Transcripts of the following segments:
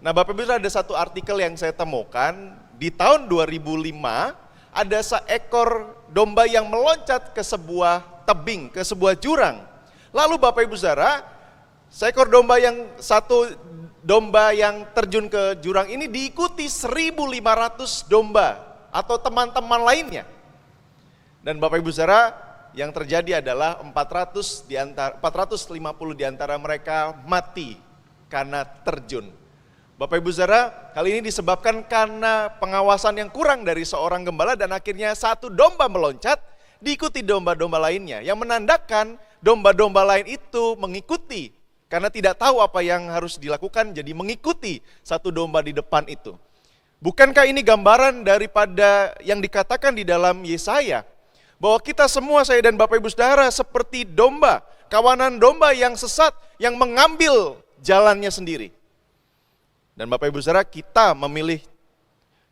Nah, Bapak Ibu ada satu artikel yang saya temukan di tahun 2005, ada seekor domba yang meloncat ke sebuah tebing, ke sebuah jurang. Lalu Bapak Ibu Saudara, seekor domba yang terjun ke jurang ini diikuti 1.500 domba atau teman-teman lainnya. Dan Bapak Ibu Saudara, yang terjadi adalah 450 di antara mereka mati karena terjun. Bapak Ibu Saudara, hal ini disebabkan karena pengawasan yang kurang dari seorang gembala dan akhirnya satu domba meloncat diikuti domba-domba lainnya. Yang menandakan domba-domba lain itu mengikuti karena tidak tahu apa yang harus dilakukan, jadi mengikuti satu domba di depan itu. Bukankah ini gambaran daripada yang dikatakan di dalam Yesaya? Bahwa kita semua, saya dan Bapak Ibu Saudara, seperti domba, kawanan domba yang sesat, yang mengambil jalannya sendiri. Dan Bapak Ibu Saudara, kita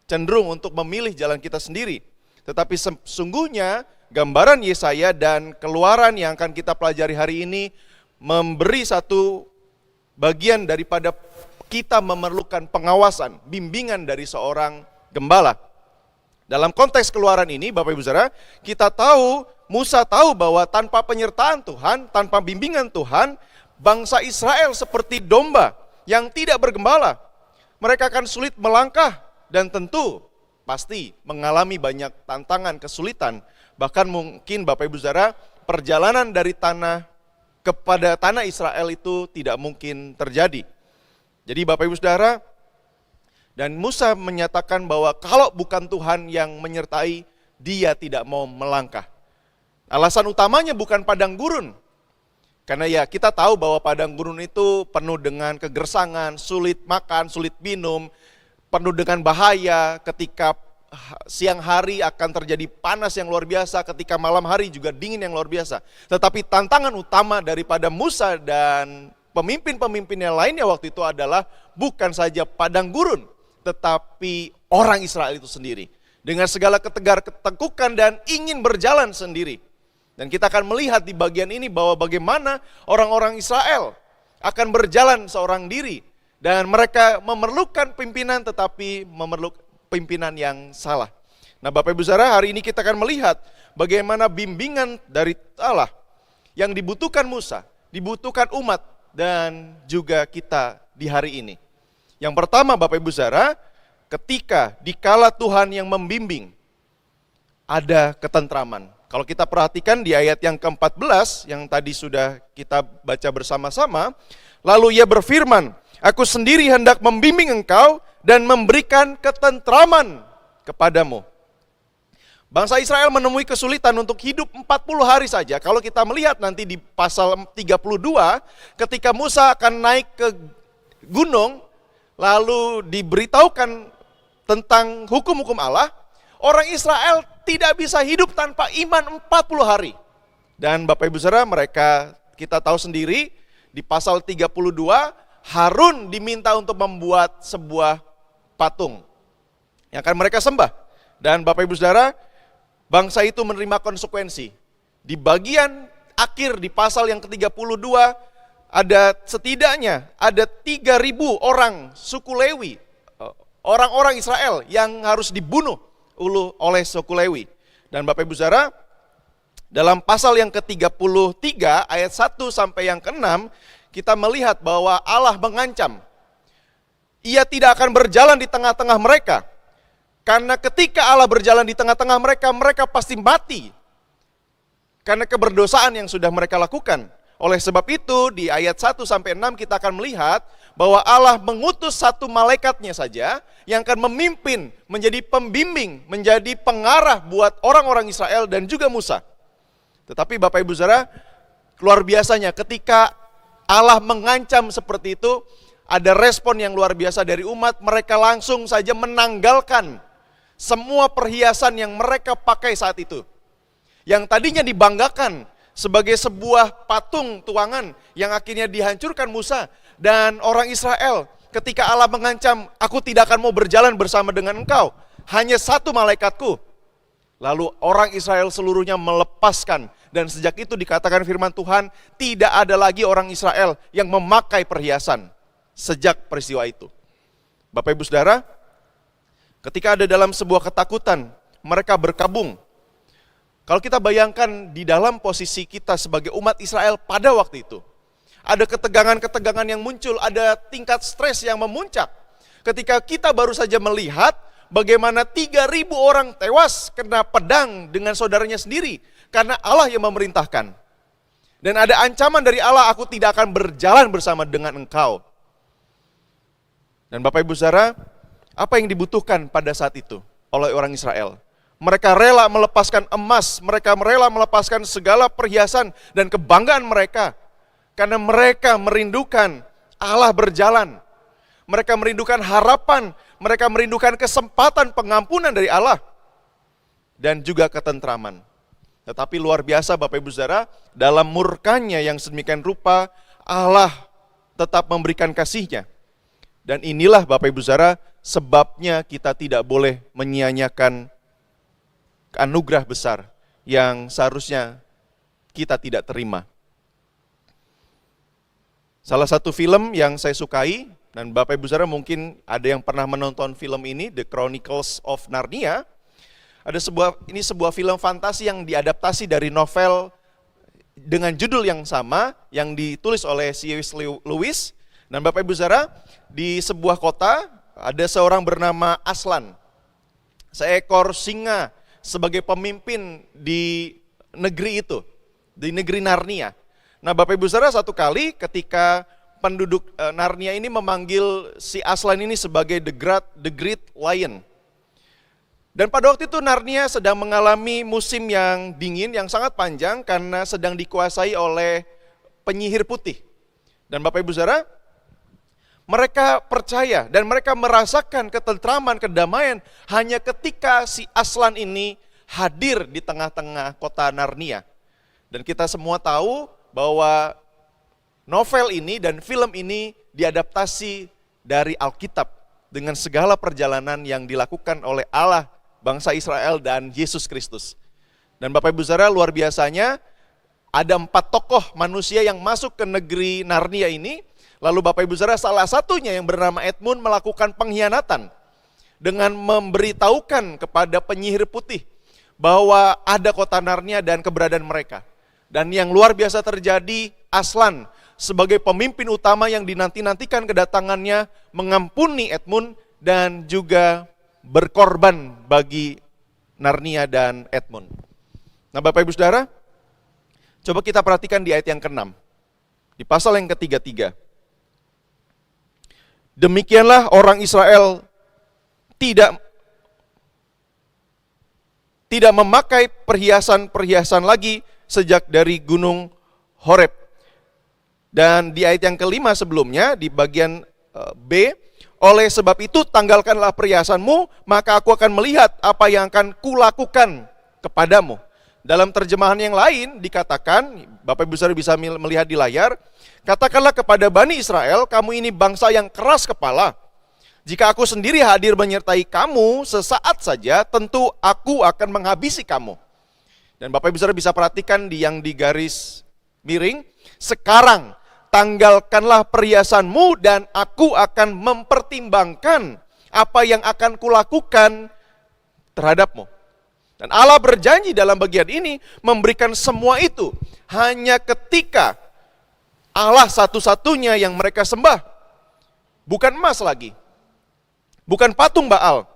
cenderung untuk memilih jalan kita sendiri. Tetapi sesungguhnya gambaran Yesaya dan Keluaran yang akan kita pelajari hari ini memberi satu bagian daripada kita memerlukan pengawasan, bimbingan dari seorang gembala. Dalam konteks Keluaran ini, Bapak Ibu Saudara, kita tahu, Musa tahu bahwa tanpa penyertaan Tuhan, tanpa bimbingan Tuhan, bangsa Israel seperti domba yang tidak bergembala. Mereka akan sulit melangkah dan tentu pasti mengalami banyak tantangan, kesulitan. Bahkan mungkin Bapak Ibu Saudara, perjalanan dari tanah kepada tanah Israel itu tidak mungkin terjadi. Jadi Bapak Ibu Saudara, dan Musa menyatakan bahwa kalau bukan Tuhan yang menyertai, dia tidak mau melangkah. Alasan utamanya bukan padang gurun. Karena ya kita tahu bahwa padang gurun itu penuh dengan kegersangan, sulit makan, sulit minum, penuh dengan bahaya. Ketika siang hari akan terjadi panas yang luar biasa, ketika malam hari juga dingin yang luar biasa. Tetapi tantangan utama daripada Musa dan pemimpin-pemimpin yang lainnya waktu itu adalah bukan saja padang gurun, tetapi orang Israel itu sendiri. Dengan segala ketegar-ketegukan dan ingin berjalan sendiri. Dan kita akan melihat di bagian ini bahwa bagaimana orang-orang Israel akan berjalan seorang diri. Dan mereka memerlukan pimpinan tetapi memerlukan pimpinan yang salah. Nah Bapak Ibu Saudara, hari ini kita akan melihat bagaimana bimbingan dari Allah yang dibutuhkan Musa, dibutuhkan umat dan juga kita di hari ini. Yang pertama Bapak Ibu Saudara, ketika dikala Tuhan yang membimbing, ada ketentraman. Kalau kita perhatikan di ayat yang ke-14 yang tadi sudah kita baca bersama-sama, lalu ia berfirman, aku sendiri hendak membimbing engkau dan memberikan ketentraman kepadamu. Bangsa Israel menemui kesulitan untuk hidup 40 hari saja. Kalau kita melihat nanti di pasal 32, ketika Musa akan naik ke gunung, lalu diberitahukan tentang hukum-hukum Allah, orang Israel tidak bisa hidup tanpa iman 40 hari. Dan Bapak Ibu Saudara, kita tahu sendiri di pasal 32, Harun diminta untuk membuat sebuah patung yang akan mereka sembah. Dan Bapak Ibu Saudara, bangsa itu menerima konsekuensi. Di bagian akhir di pasal yang ke-32, setidaknya ada 3.000 orang suku Lewi, orang-orang Israel yang harus dibunuh oleh suku Lewi. Dan Bapak Ibu Saudara, dalam pasal yang ke-33 ayat 1 sampai yang ke-6, kita melihat bahwa Allah mengancam. Ia tidak akan berjalan di tengah-tengah mereka. Karena ketika Allah berjalan di tengah-tengah mereka, mereka pasti mati. Karena keberdosaan yang sudah mereka lakukan. Oleh sebab itu di ayat 1 sampai 6 kita akan melihat bahwa Allah mengutus satu malaikatnya saja yang akan memimpin, menjadi pembimbing, menjadi pengarah buat orang-orang Israel dan juga Musa. Tetapi Bapak Ibu Saudara, luar biasanya ketika Allah mengancam seperti itu, ada respon yang luar biasa dari umat. Mereka langsung saja menanggalkan semua perhiasan yang mereka pakai saat itu. Yang tadinya dibanggakan sebagai sebuah patung tuangan yang akhirnya dihancurkan Musa dan orang Israel. Ketika Allah mengancam, aku tidak akan mau berjalan bersama dengan engkau, hanya satu malaikatku. Lalu orang Israel seluruhnya melepaskan. Dan sejak itu dikatakan firman Tuhan, tidak ada lagi orang Israel yang memakai perhiasan sejak peristiwa itu. Bapak Ibu Saudara, ketika ada dalam sebuah ketakutan, mereka berkabung. Kalau kita bayangkan di dalam posisi kita sebagai umat Israel pada waktu itu, ada ketegangan-ketegangan yang muncul, ada tingkat stres yang memuncak. Ketika kita baru saja melihat bagaimana 3.000 orang tewas kena pedang dengan saudaranya sendiri, karena Allah yang memerintahkan. Dan ada ancaman dari Allah, aku tidak akan berjalan bersama dengan engkau. Dan Bapak Ibu Saudara, apa yang dibutuhkan pada saat itu oleh orang Israel? Mereka rela melepaskan emas, mereka rela melepaskan segala perhiasan dan kebanggaan mereka. Karena mereka merindukan Allah berjalan. Mereka merindukan harapan, mereka merindukan kesempatan pengampunan dari Allah. Dan juga ketentraman. Tetapi luar biasa Bapak Ibu Saudara, dalam murkanya yang sedemikian rupa, Allah tetap memberikan kasih-Nya. Dan inilah Bapak Ibu Saudara, sebabnya kita tidak boleh menyia-nyiakan anugerah besar yang seharusnya kita tidak terima. Salah satu film yang saya sukai, dan Bapak Ibu Saudara mungkin ada yang pernah menonton film ini, The Chronicles of Narnia. Ini sebuah film fantasi yang diadaptasi dari novel dengan judul yang sama, yang ditulis oleh C.S. Lewis. Dan Bapak Ibu Saudara, di sebuah kota ada seorang bernama Aslan. Seekor singa sebagai pemimpin di negeri itu, di negeri Narnia. Nah Bapak Ibu Saudara, satu kali ketika penduduk Narnia ini memanggil si Aslan ini sebagai the Great Lion. Dan pada waktu itu Narnia sedang mengalami musim yang dingin, yang sangat panjang karena sedang dikuasai oleh penyihir putih. Dan Bapak Ibu Saudara, mereka percaya dan mereka merasakan ketentraman, kedamaian hanya ketika si Aslan ini hadir di tengah-tengah kota Narnia. Dan kita semua tahu bahwa novel ini dan film ini diadaptasi dari Alkitab dengan segala perjalanan yang dilakukan oleh Allah, bangsa Israel dan Yesus Kristus. Dan Bapak Ibu Saudara, luar biasanya ada 4 tokoh manusia yang masuk ke negeri Narnia ini. Lalu Bapak Ibu Saudara, salah satunya yang bernama Edmund melakukan pengkhianatan dengan memberitahukan kepada penyihir putih bahwa ada kota Narnia dan keberadaan mereka. Dan yang luar biasa terjadi, Aslan sebagai pemimpin utama yang dinanti-nantikan kedatangannya mengampuni Edmund dan juga berkorban bagi Narnia dan Edmund. Nah Bapak Ibu Saudara, coba kita perhatikan di ayat yang ke-6. Di pasal yang ke-33. Demikianlah orang Israel tidak memakai perhiasan-perhiasan lagi sejak dari gunung Horeb. Dan di ayat yang ke-5 sebelumnya, di bagian B, oleh sebab itu tanggalkanlah perhiasanmu, maka aku akan melihat apa yang akan kulakukan kepadamu. Dalam terjemahan yang lain dikatakan, Bapak Ibu Saudara bisa melihat di layar, katakanlah kepada Bani Israel, kamu ini bangsa yang keras kepala. Jika aku sendiri hadir menyertai kamu sesaat saja, tentu aku akan menghabisi kamu. Dan Bapak Ibu Saudara bisa perhatikan yang di garis miring, sekarang tanggalkanlah perhiasanmu dan aku akan mempertimbangkan apa yang akan kulakukan terhadapmu. Dan Allah berjanji dalam bagian ini memberikan semua itu hanya ketika Allah satu-satunya yang mereka sembah. Bukan emas lagi. Bukan patung Baal.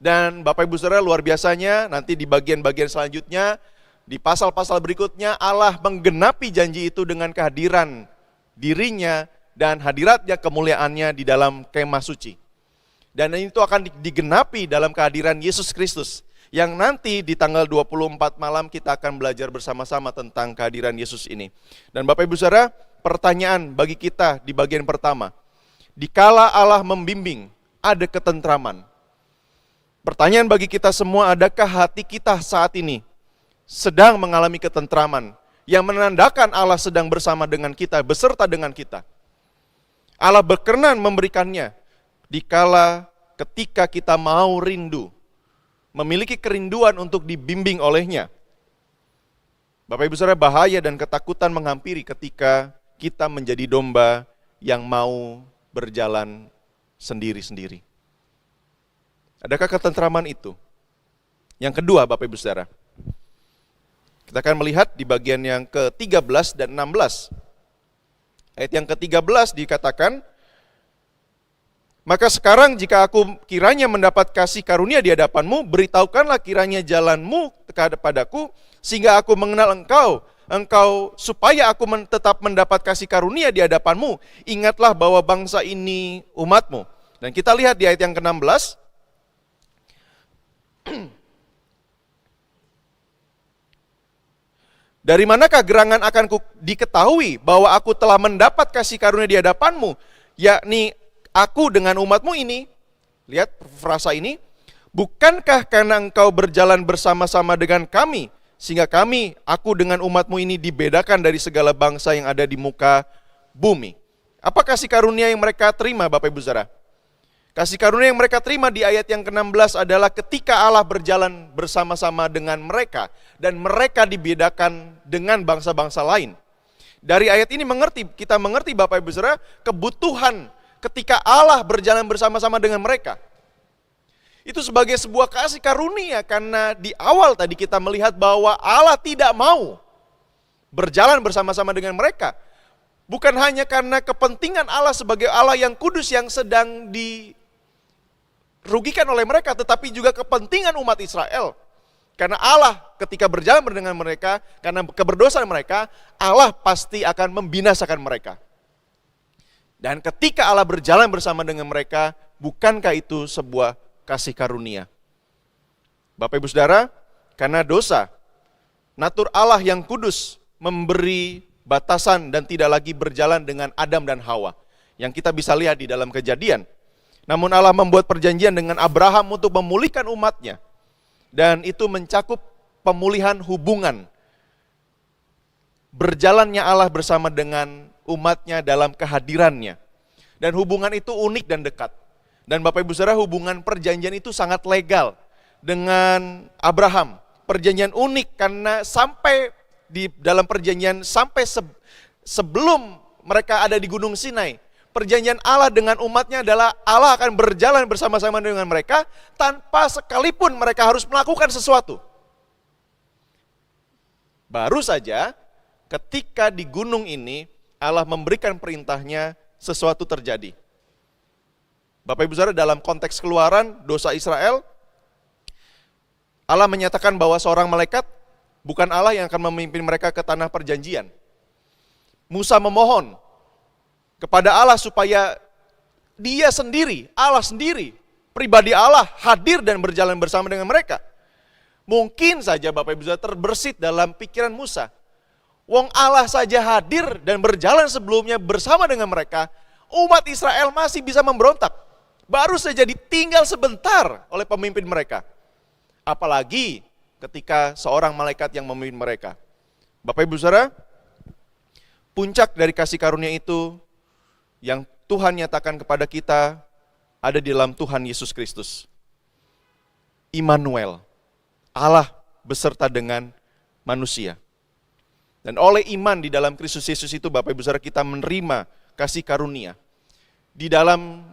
Dan Bapak Ibu Saudara, luar biasanya nanti di bagian-bagian selanjutnya, di pasal-pasal berikutnya Allah menggenapi janji itu dengan kehadiran dirinya dan hadiratnya, kemuliaannya di dalam kemah suci. Dan itu akan digenapi dalam kehadiran Yesus Kristus, yang nanti di tanggal 24 malam kita akan belajar bersama-sama tentang kehadiran Yesus ini. Dan Bapak Ibu Saudara, pertanyaan bagi kita di bagian pertama, dikala Allah membimbing, ada ketentraman. Pertanyaan bagi kita semua, adakah hati kita saat ini sedang mengalami ketentraman, yang menandakan Allah sedang bersama dengan kita, beserta dengan kita. Allah berkenan memberikannya dikala ketika kita mau rindu, memiliki kerinduan untuk dibimbing olehnya. Bapak Ibu Saudara, bahaya dan ketakutan menghampiri ketika kita menjadi domba yang mau berjalan sendiri-sendiri. Adakah ketentraman itu? Yang kedua, Bapak Ibu Saudara, kita akan melihat di bagian yang ke-13 dan 16. Ayat yang ke-13 dikatakan, maka sekarang jika aku kiranya mendapat kasih karunia di hadapanmu, beritahukanlah kiranya jalanmu kepadaku, sehingga aku mengenal engkau supaya aku tetap mendapat kasih karunia di hadapanmu. Ingatlah bahwa bangsa ini umatmu. Dan kita lihat di ayat yang ke-16. Dari manakah gerangan akan diketahui bahwa aku telah mendapat kasih karunia di hadapanmu, yakni aku dengan umatmu ini. Lihat frasa ini, bukankah karena engkau berjalan bersama-sama dengan kami, sehingga aku dengan umatmu ini dibedakan dari segala bangsa yang ada di muka bumi. Apa kasih karunia yang mereka terima, Bapak Ibu Saudara? Kasih karunia yang mereka terima di ayat yang ke-16 adalah ketika Allah berjalan bersama-sama dengan mereka, dan mereka dibedakan dengan bangsa-bangsa lain. Dari ayat ini kita mengerti Bapak Ibu Saudara, kebutuhan ketika Allah berjalan bersama-sama dengan mereka. Itu sebagai sebuah kasih karunia, karena di awal tadi kita melihat bahwa Allah tidak mau berjalan bersama-sama dengan mereka. Bukan hanya karena kepentingan Allah sebagai Allah yang kudus yang sedang dirugikan oleh mereka, tetapi juga kepentingan umat Israel. Karena Allah ketika berjalan dengan mereka, karena keberdosaan mereka, Allah pasti akan membinasakan mereka. Dan ketika Allah berjalan bersama dengan mereka, bukankah itu sebuah kasih karunia? Bapak Ibu Saudara, karena dosa, natur Allah yang kudus memberi batasan dan tidak lagi berjalan dengan Adam dan Hawa, yang kita bisa lihat di dalam Kejadian. Namun Allah membuat perjanjian dengan Abraham untuk memulihkan umatnya, dan itu mencakup pemulihan hubungan. Berjalannya Allah bersama dengan umatnya dalam kehadirannya. Dan hubungan itu unik dan dekat. Dan Bapak Ibu Saudara, hubungan perjanjian itu sangat legal dengan Abraham. Perjanjian unik karena sampai di dalam perjanjian, sampai sebelum mereka ada di Gunung Sinai, perjanjian Allah dengan umatnya adalah Allah akan berjalan bersama-sama dengan mereka tanpa sekalipun mereka harus melakukan sesuatu. Baru saja ketika di gunung ini Allah memberikan perintahnya, sesuatu terjadi. Bapak Ibu Saudara, dalam konteks Keluaran, dosa Israel, Allah menyatakan bahwa seorang malaikat bukan Allah yang akan memimpin mereka ke tanah perjanjian. Musa memohon kepada Allah supaya dia sendiri, Allah sendiri, pribadi Allah hadir dan berjalan bersama dengan mereka. Mungkin saja Bapak Ibu Saudara terbersit dalam pikiran Musa, wong Allah saja hadir dan berjalan sebelumnya bersama dengan mereka, umat Israel masih bisa memberontak. Baru saja ditinggal sebentar oleh pemimpin mereka. Apalagi ketika seorang malaikat yang memimpin mereka. Bapak Ibu Saudara, puncak dari kasih karunia itu yang Tuhan nyatakan kepada kita ada di dalam Tuhan Yesus Kristus. Immanuel, Allah beserta dengan manusia. Dan oleh iman di dalam Kristus Yesus itu, Bapak Ibu Saudara, kita menerima kasih karunia. Di dalam,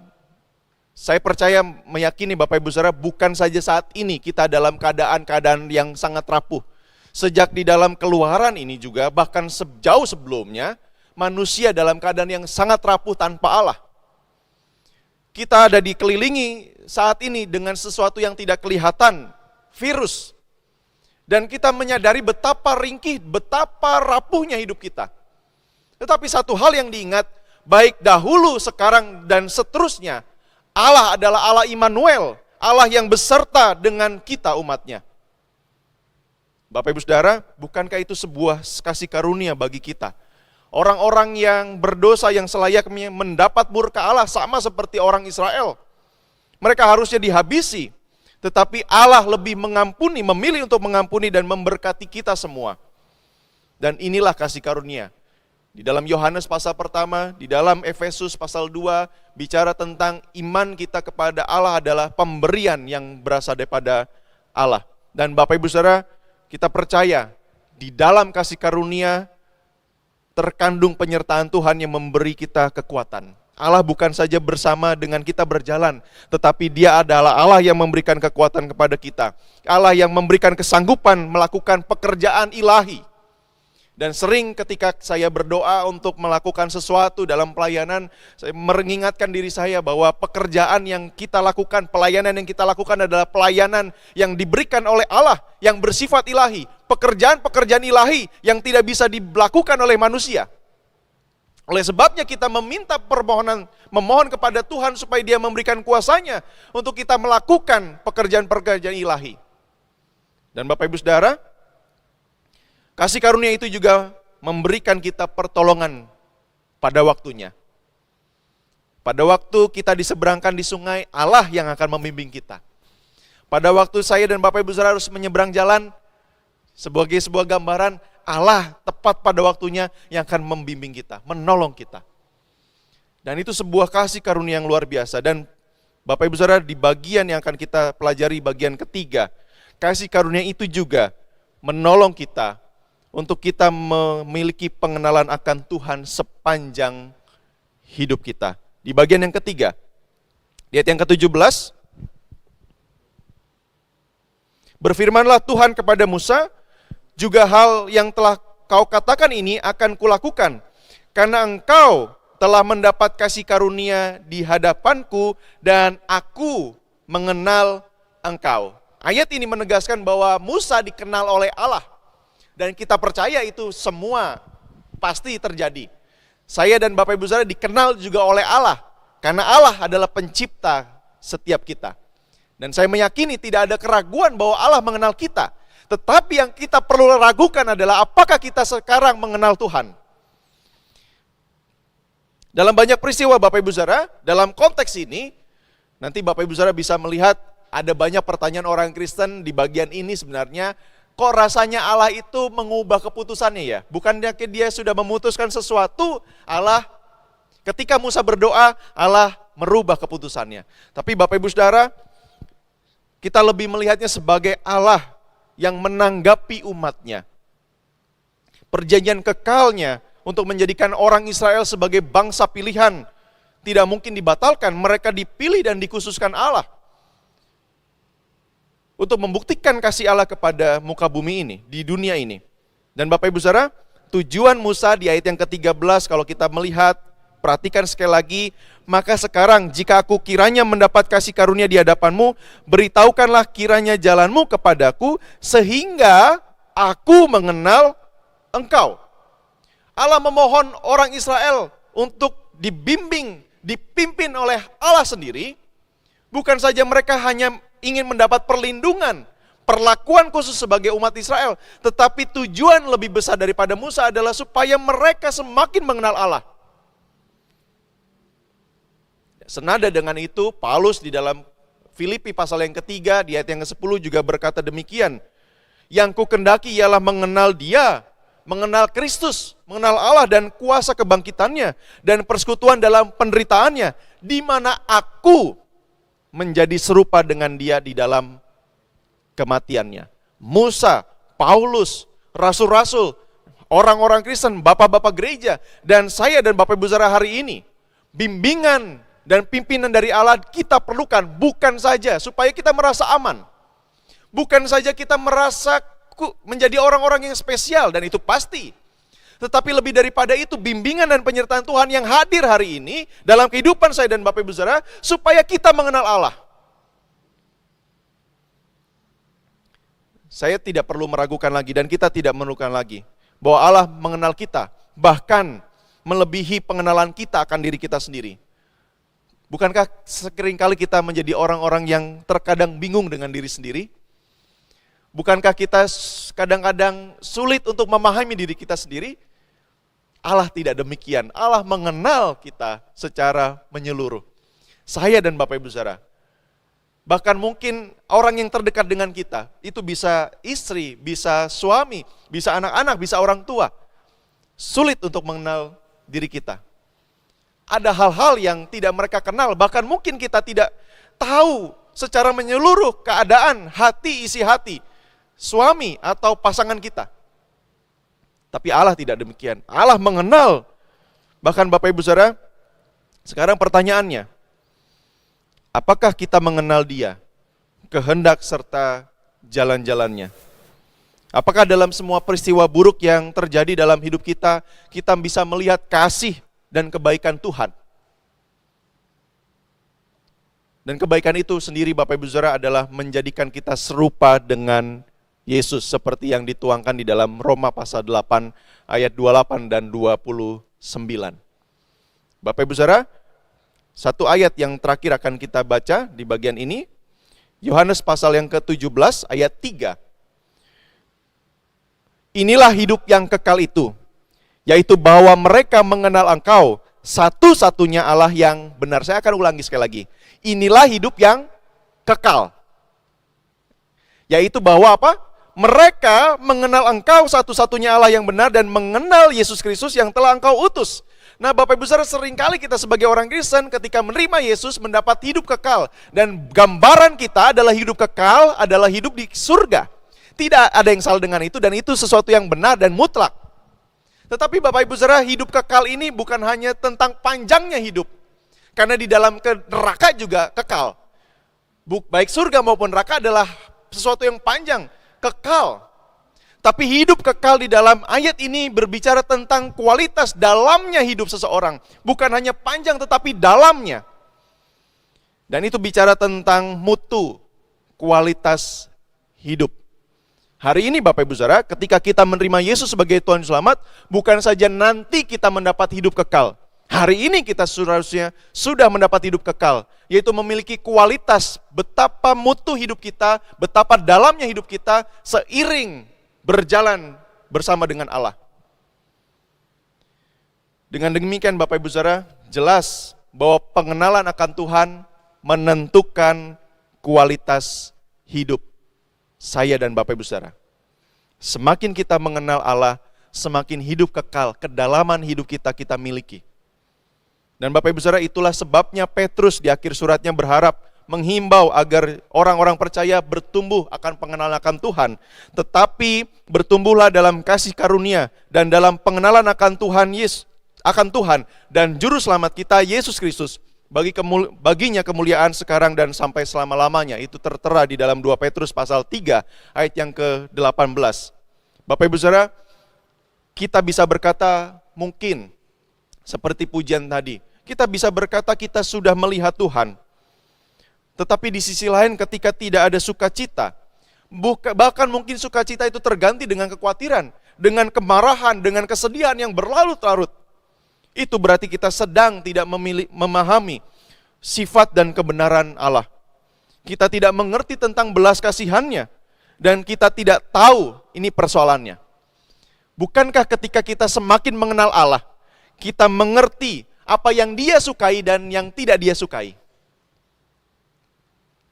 saya percaya meyakini Bapak Ibu Saudara, bukan saja saat ini kita dalam keadaan-keadaan yang sangat rapuh. Sejak di dalam Keluaran ini juga, bahkan sejauh sebelumnya, manusia dalam keadaan yang sangat rapuh tanpa Allah. Kita ada dikelilingi saat ini dengan sesuatu yang tidak kelihatan, virus. Dan kita menyadari betapa ringkih, betapa rapuhnya hidup kita. Tetapi satu hal yang diingat, baik dahulu, sekarang, dan seterusnya, Allah adalah Allah Immanuel, Allah yang beserta dengan kita umatnya. Bapak Ibu Saudara, bukankah itu sebuah kasih karunia bagi kita? Orang-orang yang berdosa yang selayaknya mendapat murka Allah sama seperti orang Israel. Mereka harusnya dihabisi. Tetapi Allah lebih mengampuni, memilih untuk mengampuni dan memberkati kita semua. Dan inilah kasih karunia. Di dalam Yohanes pasal pertama, di dalam Efesus pasal 2, bicara tentang iman kita kepada Allah adalah pemberian yang berasal daripada Allah. Dan Bapak Ibu Saudara, kita percaya di dalam kasih karunia terkandung penyertaan Tuhan yang memberi kita kekuatan. Allah bukan saja bersama dengan kita berjalan, tetapi Dia adalah Allah yang memberikan kekuatan kepada kita. Allah yang memberikan kesanggupan melakukan pekerjaan ilahi. Dan sering ketika saya berdoa untuk melakukan sesuatu dalam pelayanan, saya mengingatkan diri saya bahwa pekerjaan yang kita lakukan, pelayanan yang kita lakukan adalah pelayanan yang diberikan oleh Allah, yang bersifat ilahi. Pekerjaan-pekerjaan ilahi yang tidak bisa dilakukan oleh manusia. Oleh sebabnya kita meminta memohon kepada Tuhan supaya Dia memberikan kuasanya untuk kita melakukan pekerjaan-pekerjaan ilahi. Dan Bapak Ibu Saudara, kasih karunia itu juga memberikan kita pertolongan pada waktunya. Pada waktu kita diseberangkan di sungai, Allah yang akan membimbing kita. Pada waktu saya dan Bapak Ibu Saudara harus menyeberang jalan, sebagai sebuah gambaran, Allah tepat pada waktunya yang akan membimbing kita, menolong kita. Dan itu sebuah kasih karunia yang luar biasa. Dan Bapak Ibu Saudara, di bagian yang akan kita pelajari, bagian ketiga, kasih karunia itu juga menolong kita untuk kita memiliki pengenalan akan Tuhan sepanjang hidup kita. Di bagian yang ketiga, di ayat yang ke-17, berfirmanlah Tuhan kepada Musa, juga hal yang telah kau katakan ini akan kulakukan, karena engkau telah mendapat kasih karunia di hadapanku dan aku mengenal engkau. Ayat ini menegaskan bahwa Musa dikenal oleh Allah. Dan kita percaya itu semua pasti terjadi. Saya dan Bapak Ibu Saudara dikenal juga oleh Allah. Karena Allah adalah pencipta setiap kita. Dan saya meyakini tidak ada keraguan bahwa Allah mengenal kita. Tetapi yang kita perlu ragukan adalah apakah kita sekarang mengenal Tuhan. Dalam banyak peristiwa Bapak Ibu Saudara, dalam konteks ini, nanti Bapak Ibu Saudara bisa melihat ada banyak pertanyaan orang Kristen di bagian ini sebenarnya. Kok rasanya Allah itu mengubah keputusannya ya? Bukannya Dia sudah memutuskan sesuatu, Allah ketika Musa berdoa, Allah merubah keputusannya. Tapi Bapak Ibu Saudara, kita lebih melihatnya sebagai Allah yang menanggapi umatnya. Perjanjian kekalnya untuk menjadikan orang Israel sebagai bangsa pilihan tidak mungkin dibatalkan. Mereka dipilih dan dikhususkan Allah untuk membuktikan kasih Allah kepada muka bumi ini, di dunia ini. Dan Bapak Ibu Saudara, tujuan Musa di ayat yang ke-13 kalau kita melihat, perhatikan sekali lagi, maka sekarang jika aku kiranya mendapat kasih karunia di hadapanmu, beritahukanlah kiranya jalanmu kepadaku, sehingga aku mengenal engkau. Allah memohon orang Israel untuk dibimbing, dipimpin oleh Allah sendiri. Bukan saja mereka hanya ingin mendapat perlindungan, perlakuan khusus sebagai umat Israel, tetapi tujuan lebih besar daripada Musa adalah supaya mereka semakin mengenal Allah. Senada dengan itu, Paulus di dalam Filipi pasal yang ketiga, di ayat yang ke-10 juga berkata demikian. Yang kukendaki ialah mengenal Dia, mengenal Kristus, mengenal Allah dan kuasa kebangkitannya, dan persekutuan dalam penderitaannya, di mana aku menjadi serupa dengan Dia di dalam kematiannya. Musa, Paulus, rasul-rasul, orang-orang Kristen, bapak-bapak gereja, dan saya dan Bapak Ibu Saudara hari ini, bimbingan dan pimpinan dari Allah kita perlukan, bukan saja supaya kita merasa aman. Bukan saja kita merasa menjadi orang-orang yang spesial, dan itu pasti. Tetapi lebih daripada itu, bimbingan dan penyertaan Tuhan yang hadir hari ini dalam kehidupan saya dan Bapak Ibu Saudara, supaya kita mengenal Allah. Saya tidak perlu meragukan lagi, dan kita tidak memerlukan lagi, bahwa Allah mengenal kita, bahkan melebihi pengenalan kita akan diri kita sendiri. Bukankah seringkali kita menjadi orang-orang yang terkadang bingung dengan diri sendiri? Bukankah kita kadang-kadang sulit untuk memahami diri kita sendiri? Allah tidak demikian. Allah mengenal kita secara menyeluruh. Saya dan Bapak Ibu Saudara. Bahkan mungkin orang yang terdekat dengan kita, itu bisa istri, bisa suami, bisa anak-anak, bisa orang tua. Sulit untuk mengenal diri kita. Ada hal-hal yang tidak mereka kenal, bahkan mungkin kita tidak tahu secara menyeluruh keadaan hati, isi hati, suami atau pasangan kita. Tapi Allah tidak demikian. Allah mengenal. Bahkan Bapak Ibu Saudara, Sekarang pertanyaannya, apakah kita mengenal Dia, kehendak serta jalan-jalannya? Apakah dalam semua peristiwa buruk yang terjadi dalam hidup kita, kita bisa melihat kasih dan kebaikan Tuhan? Dan kebaikan itu sendiri Bapak Ibu Saudara adalah menjadikan kita serupa dengan Yesus seperti yang dituangkan di dalam Roma pasal 8 ayat 28 dan 29. Bapak Ibu Saudara, satu ayat yang terakhir akan kita baca di bagian ini, Yohanes pasal yang ke-17 ayat 3. Inilah hidup yang kekal itu, yaitu bahwa mereka mengenal Engkau, satu-satunya Allah yang benar. Saya akan ulangi sekali lagi. Inilah hidup yang kekal. Yaitu bahwa apa? Mereka mengenal Engkau, satu-satunya Allah yang benar, dan mengenal Yesus Kristus yang telah Engkau utus. Nah Bapak Ibu Saudara, seringkali kita sebagai orang Kristen ketika menerima Yesus mendapat hidup kekal. Dan gambaran kita adalah hidup kekal, adalah hidup di surga. Tidak ada yang salah dengan itu, dan itu sesuatu yang benar dan mutlak. Tetapi Bapak Ibu Saudara, hidup kekal ini bukan hanya tentang panjangnya hidup. Karena di dalam neraka juga kekal. Baik surga maupun neraka adalah sesuatu yang panjang, kekal. Tapi hidup kekal di dalam ayat ini berbicara tentang kualitas dalamnya hidup seseorang. Bukan hanya panjang tetapi dalamnya. Dan itu bicara tentang mutu, kualitas hidup. Hari ini Bapak Ibu Saudara, ketika kita menerima Yesus sebagai Tuhan Selamat, bukan saja nanti kita mendapat hidup kekal. Hari ini kita seharusnya sudah mendapat hidup kekal, yaitu memiliki kualitas betapa mutu hidup kita, betapa dalamnya hidup kita seiring berjalan bersama dengan Allah. Dengan demikian Bapak Ibu Saudara, jelas bahwa pengenalan akan Tuhan menentukan kualitas hidup saya dan Bapak Ibu Saudara. Semakin kita mengenal Allah, semakin hidup kekal, kedalaman hidup kita miliki. Dan Bapak Ibu Saudara, itulah sebabnya Petrus di akhir suratnya berharap, menghimbau agar orang-orang percaya bertumbuh akan pengenalan akan Tuhan. Tetapi bertumbuhlah dalam kasih karunia dan dalam pengenalan akan Tuhan dan Juru Selamat kita Yesus Kristus. Baginya kemuliaan sekarang dan sampai selama-lamanya. Itu tertera di dalam 2 Petrus pasal 3 ayat yang ke-18. Bapak Ibu Saudara, kita bisa berkata mungkin seperti pujian tadi, kita bisa berkata kita sudah melihat Tuhan. Tetapi di sisi lain ketika tidak ada sukacita, bahkan mungkin sukacita itu terganti dengan kekhawatiran, dengan kemarahan, dengan kesedihan yang berlarut-larut. Itu berarti kita sedang tidak memahami sifat dan kebenaran Allah. Kita tidak mengerti tentang belas kasihannya, dan kita tidak tahu ini persoalannya. Bukankah ketika kita semakin mengenal Allah, kita mengerti apa yang Dia sukai dan yang tidak Dia sukai?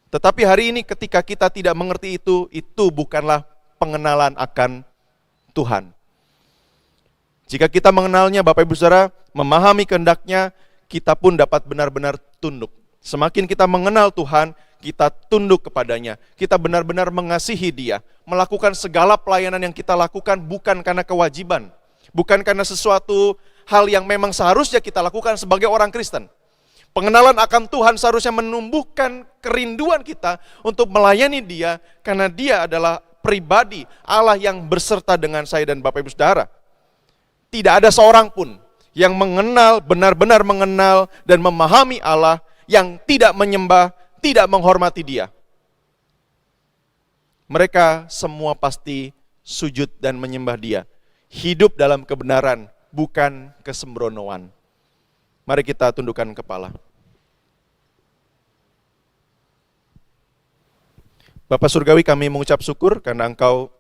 Tetapi hari ini ketika kita tidak mengerti itu bukanlah pengenalan akan Tuhan. Jika kita mengenalnya, Bapak Ibu Saudara, memahami kehendak-Nya, kita pun dapat benar-benar tunduk. Semakin kita mengenal Tuhan, kita tunduk kepadanya. Kita benar-benar mengasihi Dia. Melakukan segala pelayanan yang kita lakukan bukan karena kewajiban. Bukan karena sesuatu hal yang memang seharusnya kita lakukan sebagai orang Kristen. Pengenalan akan Tuhan seharusnya menumbuhkan kerinduan kita untuk melayani Dia, karena Dia adalah pribadi Allah yang berserta dengan saya dan Bapak Ibu Saudara. Tidak ada seorang pun yang mengenal, benar-benar mengenal dan memahami Allah yang tidak menyembah, tidak menghormati Dia. Mereka semua pasti sujud dan menyembah Dia. Hidup dalam kebenaran, bukan kesembronoan. Mari kita tundukkan kepala. Bapa Surgawi, kami mengucap syukur karena Engkau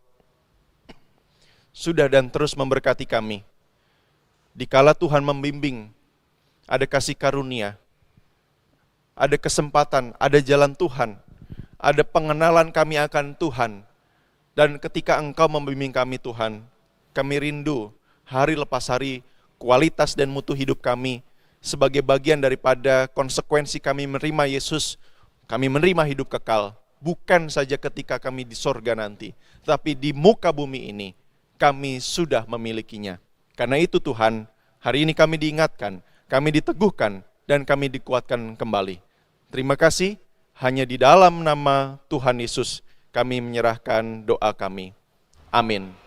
sudah dan terus memberkati kami. Dikala Tuhan membimbing, ada kasih karunia, ada kesempatan, ada jalan Tuhan, ada pengenalan kami akan Tuhan. Dan ketika Engkau membimbing kami Tuhan, kami rindu hari lepas hari kualitas dan mutu hidup kami sebagai bagian daripada konsekuensi kami menerima Yesus. Kami menerima hidup kekal, bukan saja ketika kami di sorga nanti, tapi di muka bumi ini kami sudah memilikinya. Karena itu Tuhan, hari ini kami diingatkan, kami diteguhkan dan kami dikuatkan kembali. Terima kasih, hanya di dalam nama Tuhan Yesus kami menyerahkan doa kami. Amin.